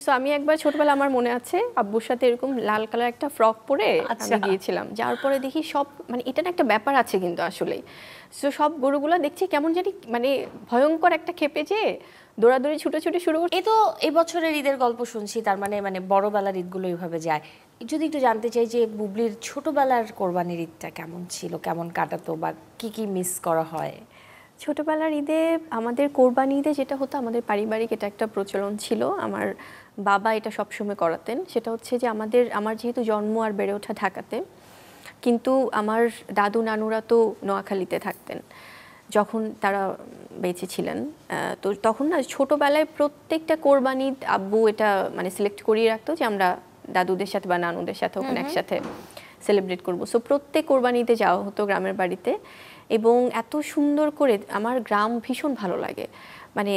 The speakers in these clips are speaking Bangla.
তো আমি একবার ছোটবেলা আমার মনে আছে আব্বুর সাথে এরকম লাল কালার একটা ফ্রক পরে আমি গিয়েছিলাম, যাওয়ার পরে দেখি সব মানে এটা না একটা ব্যাপার আছে কিন্তু আসলেই। সো সব গরুগুলো দেখছি কেমন জানি মানে ভয়ঙ্কর একটা ক্ষেপে যে দৌড়াদৌড়ি ছুটোছুটি শুরু করছে। এই তো এই বছরের ঈদের গল্প শুনছি, তার মানে মানে বড়বেলার ঈদগুলো এইভাবে যায়। যদি একটু জানতে চাই যে বুবলির ছোটবেলার কোরবানির ঈদটা কেমন ছিল, কেমন কাটাতো, বা কি কি মিস করা হয়? ছোটবেলার ঈদে আমাদের কোরবানি ঈদে যেটা হতো, আমাদের পারিবারিক এটা একটা প্রচলন ছিল, আমার বাবা এটা সবসময় করাতেন। সেটা হচ্ছে যে আমার যেহেতু জন্ম আর বেড়ে ওঠা ঢাকাতে, কিন্তু আমার দাদু নানুরা তো নোয়াখালীতে থাকতেন যখন তারা বেঁচে ছিলেন। তো তখন না ছোটোবেলায় প্রত্যেকটা কোরবানি আব্বু এটা মানে সিলেক্ট করিয়ে রাখতো যে আমরা দাদুদের সাথে বা নানুদের সাথে ওখানে একসাথে সেলিব্রেট করবো। সো প্রত্যেক কোরবানিতে যাওয়া হতো গ্রামের বাড়িতে, এবং এত সুন্দর করে আমার গ্রাম ভীষণ ভালো লাগে। মানে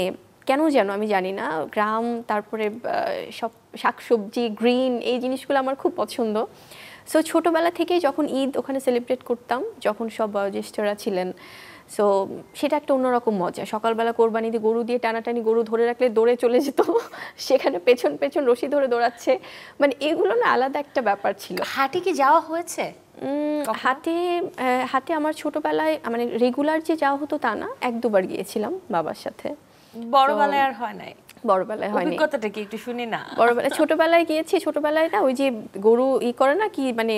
কেন যেন আমি জানি না, গ্রাম, তারপরে সব শাকসবজি, গ্রিন, এই জিনিসগুলো আমার খুব পছন্দ। সো ছোটোবেলা থেকেই যখন ঈদ ওখানে সেলিব্রেট করতাম, যখন সব বয়োজ্যেষ্ঠরা ছিলেন, সো সেটা একটা অন্যরকম মজা। সকালবেলা কোরবানিতে গরু দিয়ে টানাটানি, গরু ধরে রাখলে দৌড়ে চলে যেত, সেখানে পেছন পেছন রশি ধরে দৌড়াচ্ছে, মানে এগুলো না আলাদা একটা ব্যাপার ছিল। হাটে কি যাওয়া হয়েছে? হাটে আমার ছোটবেলায় মানে রেগুলার যে যাওয়া হতো তা না, এক দুবার গিয়েছিলাম বাবার সাথে। বড়বেলায় আর হয় নাই? বড়বেলায় হয়নি। অভিজ্ঞতাটা কি একটু শুনি না। বড়বেলায় ছোটবেলায় গিয়েছি, ছোটবেলায় না ওই যে গরু করে না কি মানে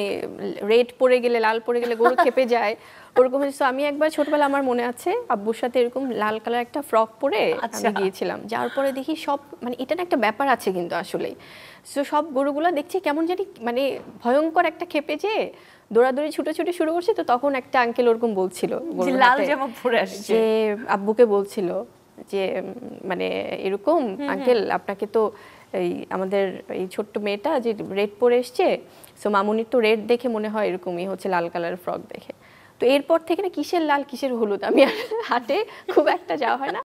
রেড পড়ে গেলে, লাল পড়ে গেলে গরু খেপে যায়, ওরকম। তো আমি একবার ছোটবেলা আমার মনে আছে আব্বুর সাথে এরকম লাল কালার একটা ফ্রক পরে আমি গিয়েছিলাম, যাওয়ার পরে দেখি সব মানে এটা না একটা ব্যাপার আছে কিন্তু আসলেই। সো সব গরুগুলো দেখছি কেমন জানি মানে ভয়ঙ্কর একটা ক্ষেপে যে দৌড়াদৌড়ি ছুটোছুটি শুরু করছে। তো তখন একটা আঙ্কেল ওরকম বলছিল, লাল জামা পরে আসছে, যে আব্বুকে বলছিল যে মানে এরকম আঙ্কেল আপনাকে তো এই আমাদের এই ছোট্ট মেয়েটা যে রেড পরে এসছে, সো মামুনির তো রেড দেখে মনে হয় এরকমই হচ্ছে, লাল কালারের ফ্রক দেখে। তো এরপর থেকে না কিসের লাল কিসের হলুদ আমি আর হাটে খুব একটা যাওয়া হয় না।